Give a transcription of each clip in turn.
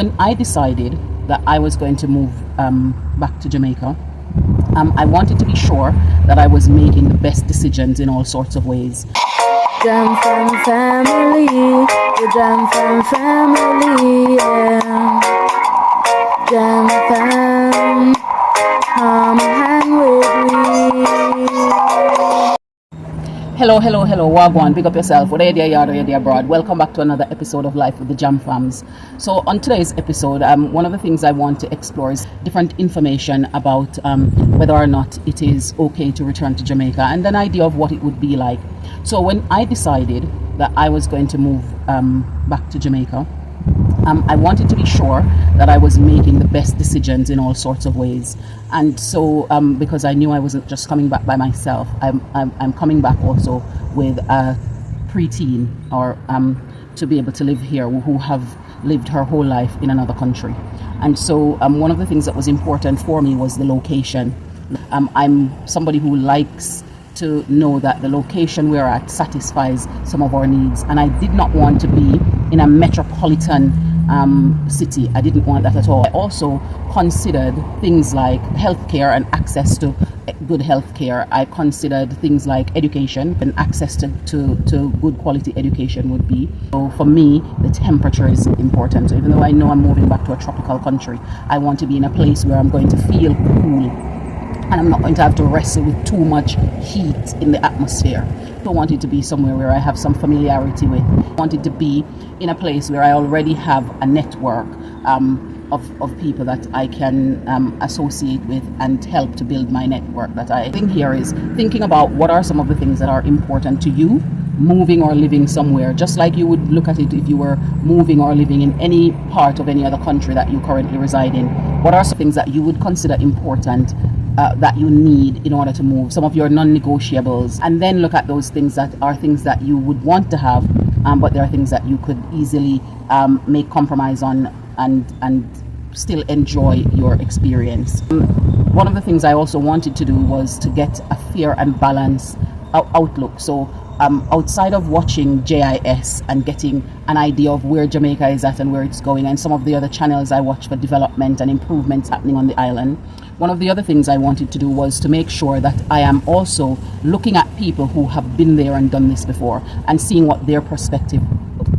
When I decided that I was going to move back to Jamaica, I wanted to be sure that I was making the best decisions in all sorts of ways. Jam Fam family, the Jam Fam family, yeah. Jam Fam, come hang with me. Hello, Wagwan, pick up yourself, whether you're there yard or you're there abroad. Welcome back to another episode of Life with the Jam Fams. So on today's episode, one of the things I want to explore is different information about whether or not it is okay to return to Jamaica and an idea of what it would be like. So when I decided that I was going to move back to Jamaica, I wanted to be sure that I was making the best decisions in all sorts of ways. And so because I knew I wasn't just coming back by myself, I'm coming back also with a preteen or to be able to live here who have lived her whole life in another country. And so one of the things that was important for me was the location. I'm somebody who likes to know that the location we're at satisfies some of our needs, and I did not want to be in a metropolitan city. I didn't want that at all. I also considered things like healthcare and access to good healthcare. I considered things like education and access to good quality education would be. So for me, the temperature is important. So even though I know I'm moving back to a tropical country, I want to be in a place where I'm going to feel cool and I'm not going to have to wrestle with too much heat in the atmosphere. I want it to be somewhere where I have some familiarity with. I want it to be in a place where I already have a network of people that I can associate with and help to build my network. That I think here is thinking about what are some of the things that are important to you, moving or living somewhere, just like you would look at it if you were moving or living in any part of any other country that you currently reside in. What are some things that you would consider important that you need in order to move, some of your non-negotiables, and then look at those things that are things that you would want to have, but there are things that you could easily make compromise on and still enjoy your experience. One of the things I also wanted to do was to get a fair and balanced outlook. So outside of watching JIS and getting an idea of where Jamaica is at and where it's going, and some of the other channels I watch for development and improvements happening on the island, one of the other things I wanted to do was to make sure that I am also looking at people who have been there and done this before and seeing what their perspective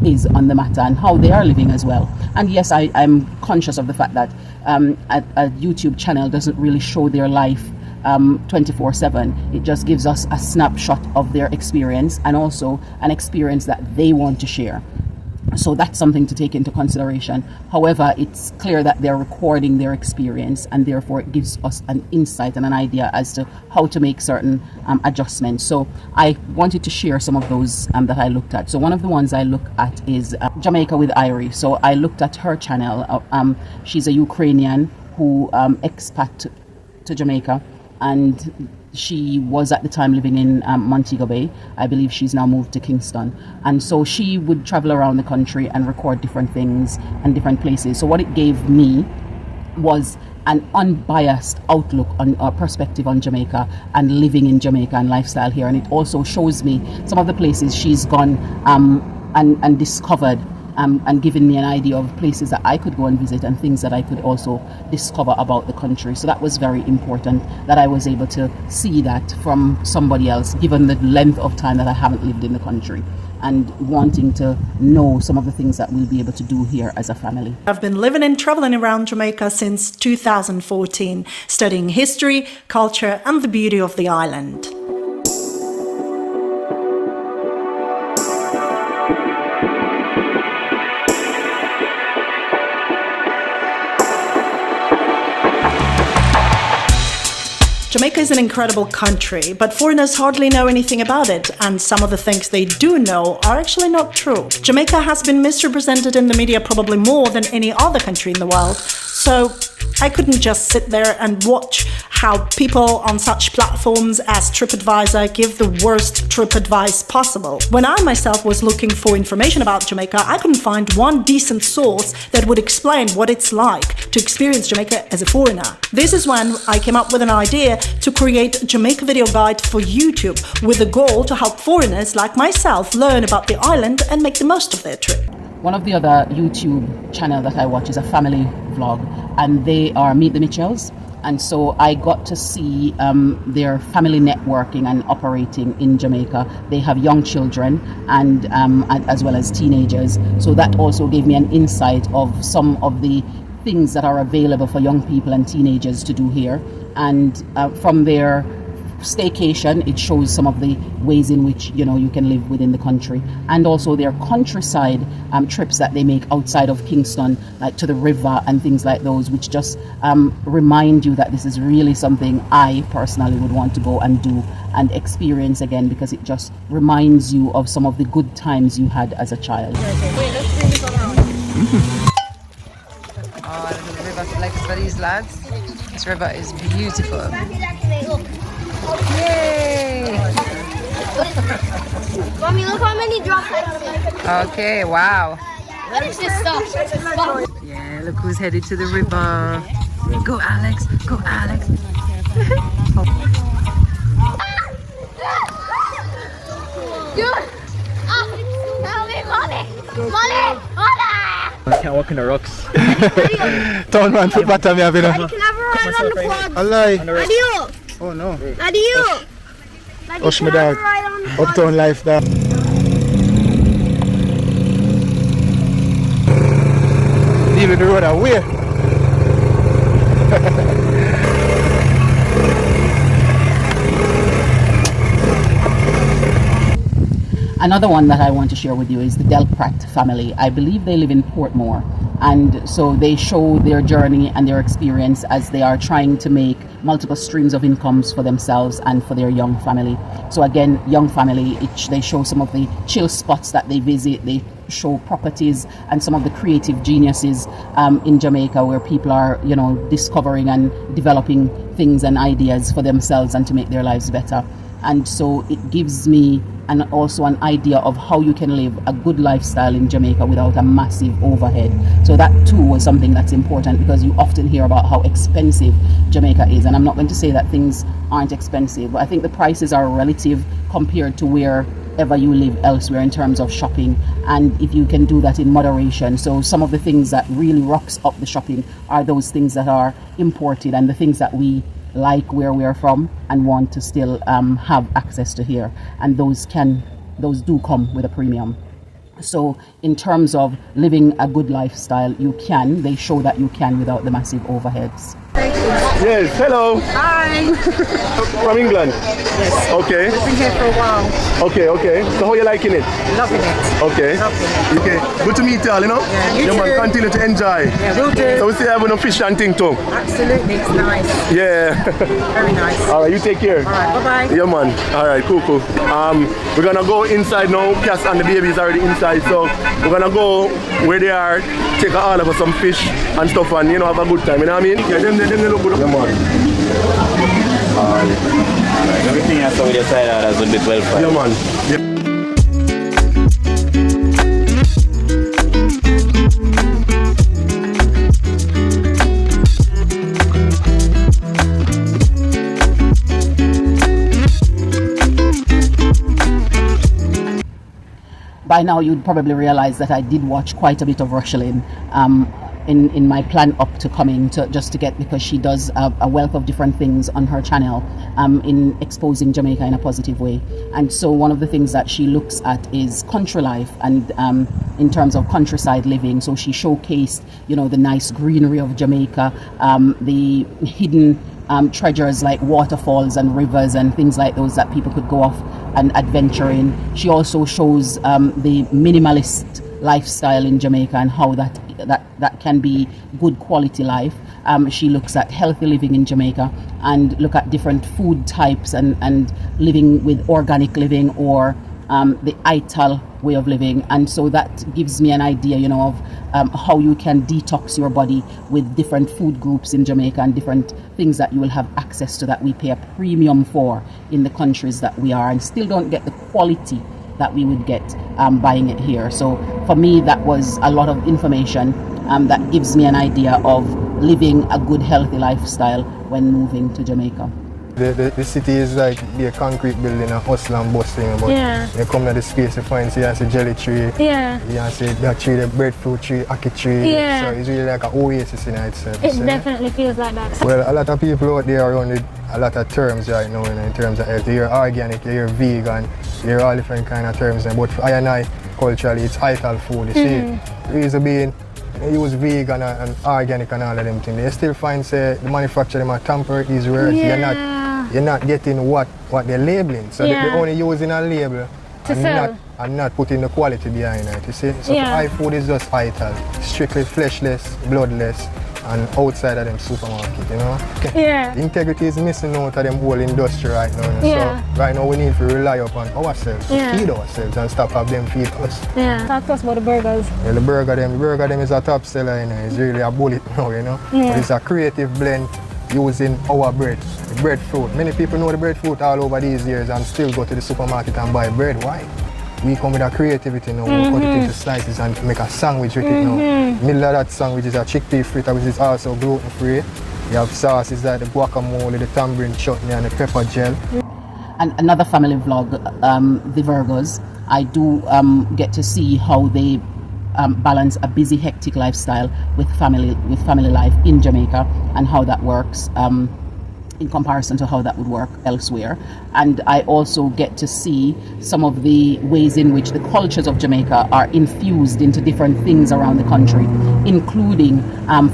is on the matter and how they are living as well. And yes, I'm conscious of the fact that a YouTube channel doesn't really show their life 24/7. It just gives us a snapshot of their experience and also an experience that they want to share. So that's something to take into consideration. However, it's clear that they're recording their experience, and therefore it gives us an insight and an idea as to how to make certain adjustments. So I wanted to share some of those that I looked at. So one of the ones I look at is Jamaica with Irie. So I looked at her channel. She's a Ukrainian who expat to Jamaica, and she was at the time living in Montego Bay. I believe she's now moved to Kingston. And so she would travel around the country and record different things and different places. So what it gave me was an unbiased outlook on or perspective on Jamaica and living in Jamaica and lifestyle here. And it also shows me some of the places she's gone and discovered, and given me an idea of places that I could go and visit and things that I could also discover about the country. So that was very important that I was able to see that from somebody else, given the length of time that I haven't lived in the country and wanting to know some of the things that we'll be able to do here as a family. I've been living and traveling around Jamaica since 2014, studying history, culture, and the beauty of the island. Jamaica is an incredible country, but foreigners hardly know anything about it, and some of the things they do know are actually not true. Jamaica has been misrepresented in the media probably more than any other country in the world, so I couldn't just sit there and watch how people on such platforms as TripAdvisor give the worst trip advice possible. When I myself was looking for information about Jamaica, I couldn't find one decent source that would explain what it's like to experience Jamaica as a foreigner. This is when I came up with an idea to create a Jamaica video guide for YouTube with the goal to help foreigners like myself learn about the island and make the most of their trip. one of the other YouTube channel that I watch is a family vlog, and they are Meet the Mitchells. And so I got to see their family networking and operating in Jamaica. They have young children and as well as teenagers. So that also gave me an insight of some of the things that are available for young people and teenagers to do here. And from their staycation, it shows some of the ways in which you can live within the country, and also their countryside trips that they make outside of Kingston, like to the river and things like those, which just remind you that this is really something I personally would want to go and do and experience again, because it just reminds you of some of the good times you had as a child. Oh, the river flex for these lads. This river is beautiful. Yay! Mommy, look how many drops I see. Okay, wow. What is this stuff? Yeah, look who's headed to the river. Go, Alex. Go, Alex. Dude! Help me, Molly! Molly! Molly! I can't walk in the rocks. Town man, foot batter me, you know. Can I have a ride on the quad? Allah. Adio! Oh no. Adio! Hush me dog. Uptown life dog. Leaving the road away. Another one that I want to share with you is the Del Pratt family. I believe they live in Portmore, and so they show their journey and their experience as they are trying to make multiple streams of incomes for themselves and for their young family. So again, young family, they show some of the chill spots that they visit. They show properties and some of the creative geniuses in Jamaica, where people are discovering and developing things and ideas for themselves and to make their lives better. And so it gives me also an idea of how you can live a good lifestyle in Jamaica without a massive overhead. So that too was something that's important, because you often hear about how expensive Jamaica is, and I'm not going to say that things aren't expensive, but I think the prices are relative compared to wherever you live elsewhere in terms of shopping, and if you can do that in moderation. So some of the things that really rocks up the shopping are those things that are imported and the things that we like where we're from and want to still have access to here, and those do come with a premium. So in terms of living a good lifestyle, they show that you can without the massive overheads. Yes, hello. Hi. From England? Yes. Okay. I've been here for a while. Okay. So how you liking it? Loving it. Okay. Loving it. Okay. Good to meet y'all, Yeah, you man, too. continue to enjoy. Yeah, we'll do. So we see having a fish and thing too. Absolutely, it's nice. Yeah. Very nice. All right, you take care. All right, bye-bye. Yeah, man. All right, cool. We're gonna go inside now. Cass and the baby is already inside, so we're gonna go where they are, take all of us some fish and stuff, and have a good time. You know what I mean? Yeah, them they look good. Yeah, man. Everything has to be decided as on the 12th. Yeah, man. Yeah. By now you'd probably realize that I did watch quite a bit of Rushelin in my plan up to coming just to get, because she does a wealth of different things on her channel in exposing Jamaica in a positive way. And so one of the things that she looks at is country life, and in terms of countryside living. So she showcased the nice greenery of Jamaica, the hidden treasures like waterfalls and rivers and things like those that people could go off and adventure in. She also shows the minimalist lifestyle in Jamaica and how that can be good quality life. She looks at healthy living in Jamaica and look at different food types and living with organic living or the ITAL way of living. And so that gives me an idea, of how you can detox your body with different food groups in Jamaica and different things that you will have access to that we pay a premium for in the countries that we are, and still don't get the quality that we would get buying it here. So for me, that was a lot of information that gives me an idea of living a good, healthy lifestyle when moving to Jamaica. The city is like a concrete building, a hustle and busting, but you come to the space you find, see, you see jelly tree, you see that tree, the breadfruit tree, ackee tree, so it's really like an oasis in itself. It definitely feels like that. Well, a lot of people out there around it, a lot of terms right now, in terms of health. You're organic, you're vegan, you're all different kind of terms, but for I and I, culturally, it's ital food, you see. The reason being, they use vegan and organic and all of them things. They still find, say, the manufacturer them are tampered is rare. You're not getting what they're labeling. So they're only using a label and not putting the quality behind it, you see. So for food is just ital, strictly fleshless, bloodless, and outside of them supermarket, you know. Integrity is missing out of them whole industry right now. So right now we need to rely upon ourselves to feed ourselves and stop have them feed us. Talk to us about the burgers. Well, the burger them is a top seller, you know. It's really a bullet now, you know. But it's a creative blend using our bread, the breadfruit. Many people know the breadfruit all over these years and still go to the supermarket and buy bread. Why? We come with a creativity now, we cut it into slices and make a sandwich with it now. Middle of that sandwich is a chickpea fritter, which is also gluten-free. You have sauces like the guacamole, the tamarind chutney and the pepper gel. And another family vlog, the Virgos, I do get to see how they balance a busy, hectic lifestyle with family life in Jamaica and how that works in comparison to how that would work elsewhere. And I also get to see some of the ways in which the cultures of Jamaica are infused into different things around the country, including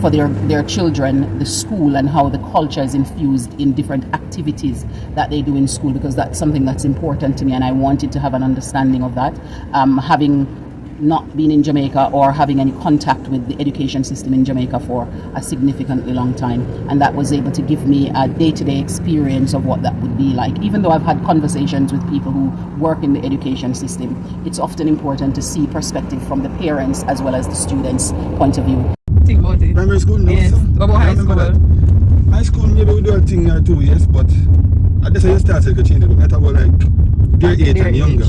for their children, the school, and how the culture is infused in different activities that they do in school, because that's something that's important to me and I wanted to have an understanding of that. Having not been in Jamaica or having any contact with the education system in Jamaica for a significantly long time, and that was able to give me a day-to-day experience of what that would be like. Even though I've had conversations with people who work in the education system, it's often important to see perspective from the parents as well as the students' point of view. Think about it. Primary school, no. Yes. What about high school? High school maybe we do a thing or two, yes, but at this you start to change it. Not about like their age and younger.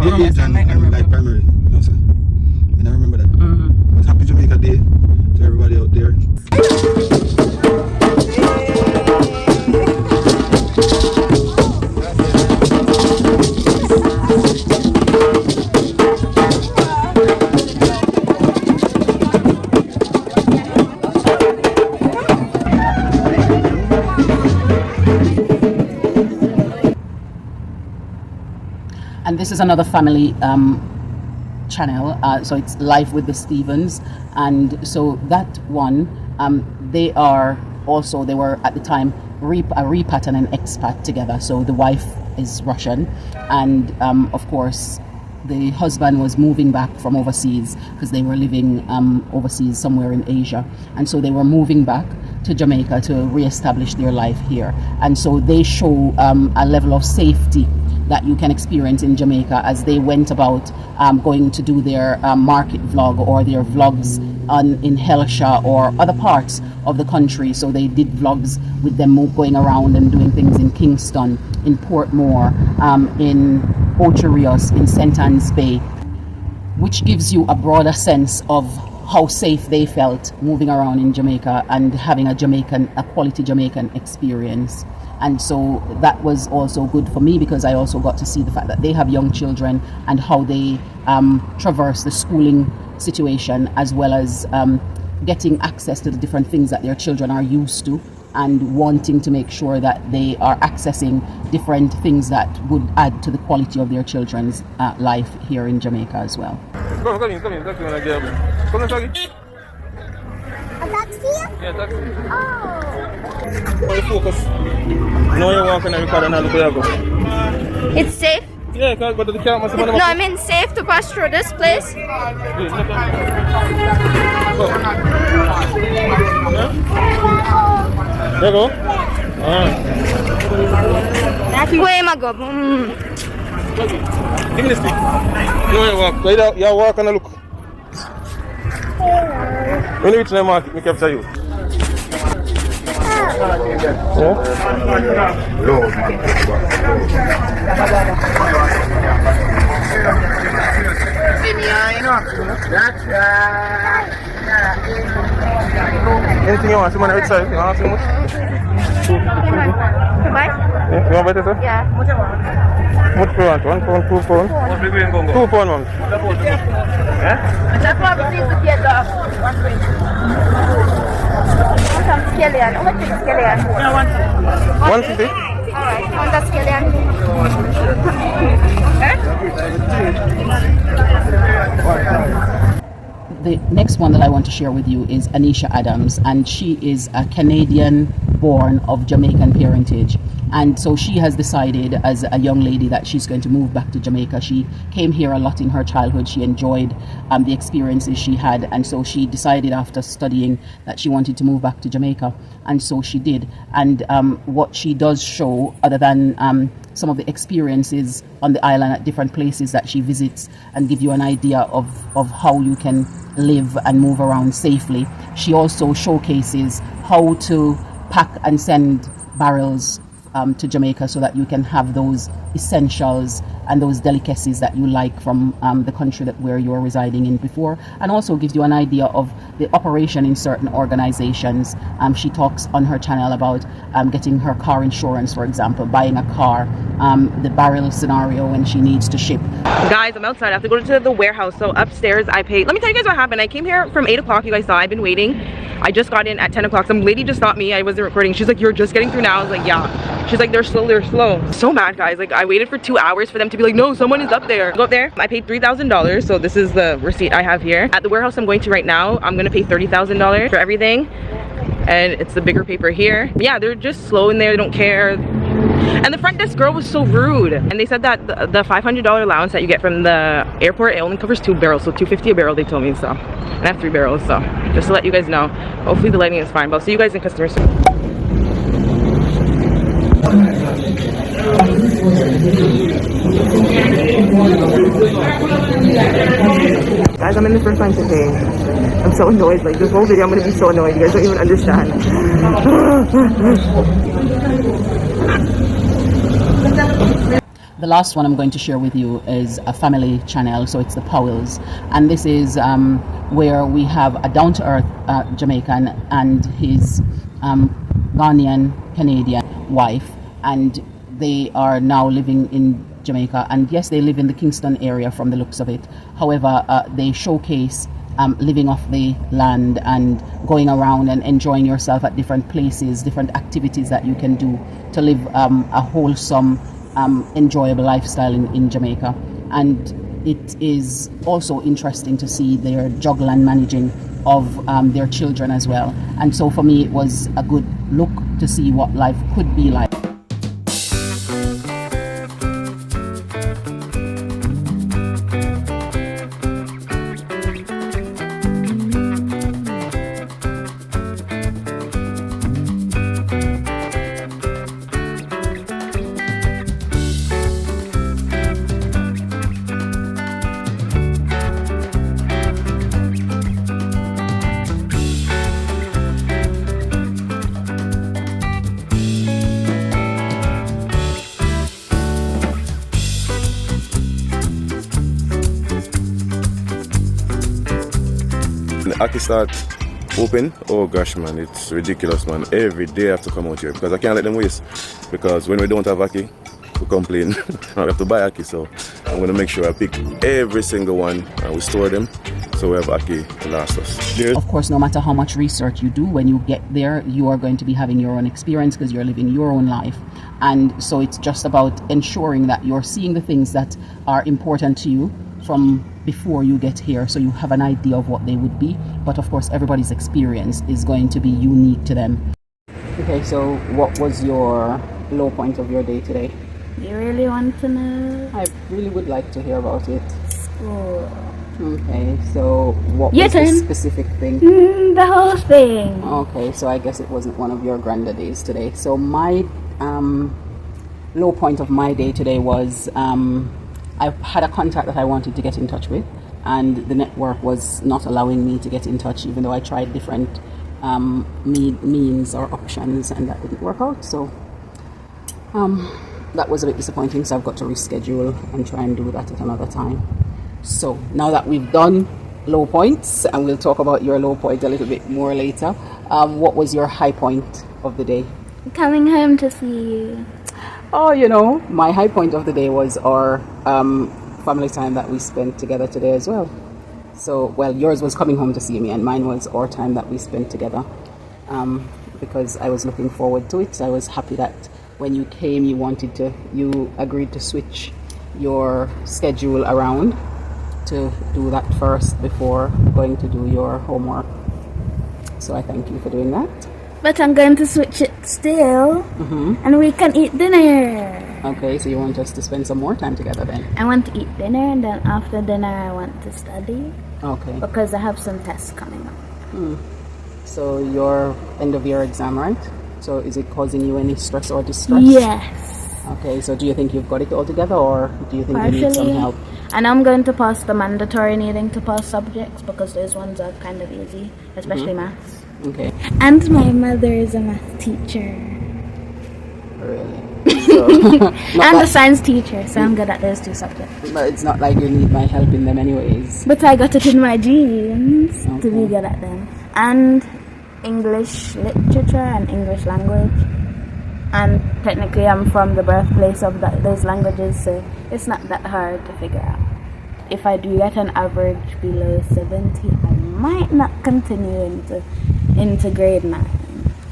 Their age and like primary. No, sir. I don't remember that. But happy Jamaica Day to everybody out there. And this is another family channel, so it's Life with the Stevens, and so that one, they were at the time a repat and an expat together. So the wife is Russian, and of course the husband was moving back from overseas because they were living overseas somewhere in Asia, and so they were moving back to Jamaica to reestablish their life here. And so they show a level of safety that you can experience in Jamaica as they went about going to do their market vlog or their vlogs in Helsha or other parts of the country. So they did vlogs with them going around and doing things in Kingston, in Portmore, in Ocho Rios, in St. Anne's Bay, which gives you a broader sense of how safe they felt moving around in Jamaica and having a quality Jamaican experience. And so that was also good for me because I also got to see the fact that they have young children and how they traverse the schooling situation, as well as getting access to the different things that their children are used to, and wanting to make sure that they are accessing different things that would add to the quality of their children's life here in Jamaica as well. A taxi? Yeah, taxi. Oh. Focus. No, you're walking and recording and look where you go. It's safe? Yeah, because go to the camera. No, I mean safe to pass through this place? There you go. Where am I go? Give me the stick. No, you walk. So you walk and look. When you reach the market, we capture you. Anything you want? Someone outside? You want to see much? Goodbye? You want better, sir? Yeah. What do you want? 1 pound, 2 pound? 2 pound, ma'am. Some scallion. How much is scallion? 150? Alright, want the scallion? The next one that I want to share with you is Anisha Adams, and she is a Canadian born of Jamaican parentage. And so she has decided as a young lady that she's going to move back to Jamaica. She came here a lot in her childhood. She enjoyed the experiences she had, and so she decided after studying that she wanted to move back to Jamaica, and so she did. And what she does show, other than some of the experiences on the island at different places that she visits and give you an idea of how you can live and move around safely, she also showcases how to pack and send barrels to Jamaica so that you can have those essentials and those delicacies that you like from the country that where you are residing in before, and also gives you an idea of the operation in certain organizations. She talks on her channel about getting her car insurance, for example, buying a car, the barrel scenario when she needs to ship. Guys, I'm outside. I have to go to the warehouse. So upstairs I paid. Let me tell you guys what happened. I came here from 8 o'clock. You guys saw I've been waiting. I just got in at 10 o'clock. Some lady just stopped me. I wasn't recording. She's like, you're just getting through now. I was like, yeah. She's like, they're slow. So mad, guys. Like, I waited for 2 hours for them to be like, no, someone is up there. Go up there. I paid $3,000. So this is the receipt I have here. At the warehouse I'm going to right now, I'm gonna pay $30,000 for everything. And it's the bigger paper here. But yeah, they're just slow in there. They don't care. And the front desk girl was so rude. And they said that the $500 allowance that you get from the airport, it only covers 2 barrels. So $250 a barrel, they told me. So, and I have 3 barrels. So just to let you guys know. Hopefully the lighting is fine. But I'll see you guys in customer service. Guys, I'm in the first line to pay. I'm so annoyed. Like, this whole video I'm gonna be so annoyed. You guys don't even understand. The last one I'm going to share with you is a family channel, so it's the Powells, and this is where we have a down-to-earth Jamaican and his Ghanaian Canadian wife, and they are now living in Jamaica, and yes, they live in the Kingston area from the looks of it. However, they showcase living off the land and going around and enjoying yourself at different places, different activities that you can do to live a wholesome, enjoyable lifestyle in Jamaica. And it is also interesting to see their juggle and managing of their children as well. And so for me, it was a good look to see what life could be like. Aki start open, oh gosh man, it's ridiculous man. Every day I have to come out here because I can't let them waste, because when we don't have Aki, we complain. I have to buy Aki, so I'm going to make sure I pick every single one and we store them so we have Aki to last us. Of course, no matter how much research you do, when you get there, you are going to be having your own experience because you're living your own life. And so it's just about ensuring that you're seeing the things that are important to you from before you get here, so you have an idea of what they would be. But of course, everybody's experience is going to be unique to them. Okay, so what was your low point of your day today? You really want to know? I really would like to hear about it. School. Okay, so what Your was turn. the specific thing? The whole thing. Okay, so I guess it wasn't one of your grander days today. So my low point of my day today was I had a contact that I wanted to get in touch with, and the network was not allowing me to get in touch, even though I tried different means or options, and that didn't work out. So that was a bit disappointing, so I've got to reschedule and try and do that at another time. So now that we've done low points, and we'll talk about your low point a little bit more later, what was your high point of the day? Coming home to see you. Oh, my high point of the day was our family time that we spent together today as well. So, well, yours was coming home to see me, and mine was our time that we spent together. Because I was looking forward to it. I was happy that when you came, you agreed to switch your schedule around to do that first before going to do your homework. So I thank you for doing that. But I'm going to switch it still, and we can eat dinner. Okay, so you want us to spend some more time together then? I want to eat dinner, and then after dinner I want to study. Okay. Because I have some tests coming up. So your end of year exam, right? So is it causing you any stress or distress? Yes. Okay, so do you think you've got it all together, or do you think you need some help? And I'm going to pass the mandatory needing to pass subjects because those ones are kind of easy, especially maths. Okay. And my mother is a math teacher. Really? So, and a science teacher, so I'm good at those two subjects. But it's not like you need my help in them anyways. But I got it in my genes to be good at them. And English literature and English language. And technically I'm from the birthplace of those languages, so it's not that hard to figure out. If I do get an average below 70, I might not continue into grade 9.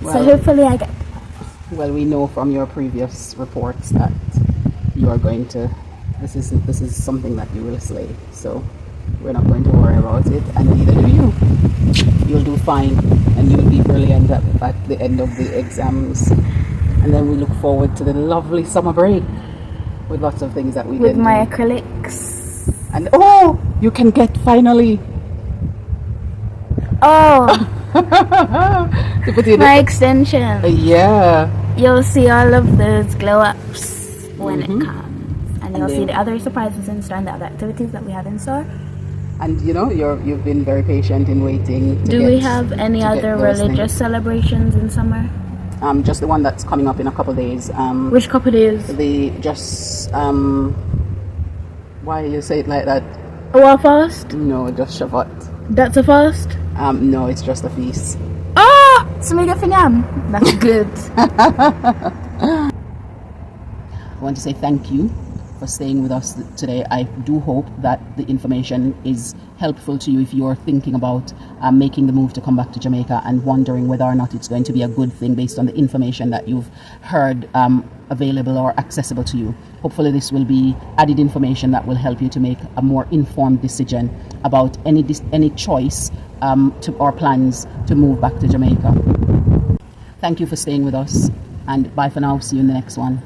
So hopefully I get... Well, we know from your previous reports that you are going to... This is something that you will slay. So we're not going to worry about it, and neither do you. You'll do fine, and you'll be brilliant at the end of the exams. And then we look forward to the lovely summer break with lots of things that we with can my do. acrylics. And you can get finally. My extension. Yeah. You'll see all of those glow ups when it comes, and you'll see the other surprises in store and the other activities that we have in store. And you've been very patient in waiting. Do we have any other religious celebrations in summer? Just the one that's coming up in a couple of days. Which couple days? Why you say it like that? A fast? No, just Shabbat. That's a fast? No, it's just a feast. Smiga fingam. That's good. I want to say thank you for staying with us today. I do hope that the information is helpful to you if you're thinking about making the move to come back to Jamaica and wondering whether or not it's going to be a good thing based on the information that you've heard available or accessible to you. Hopefully this will be added information that will help you to make a more informed decision about any choice or plans to move back to Jamaica. Thank you for staying with us, and bye for now. See you in the next one.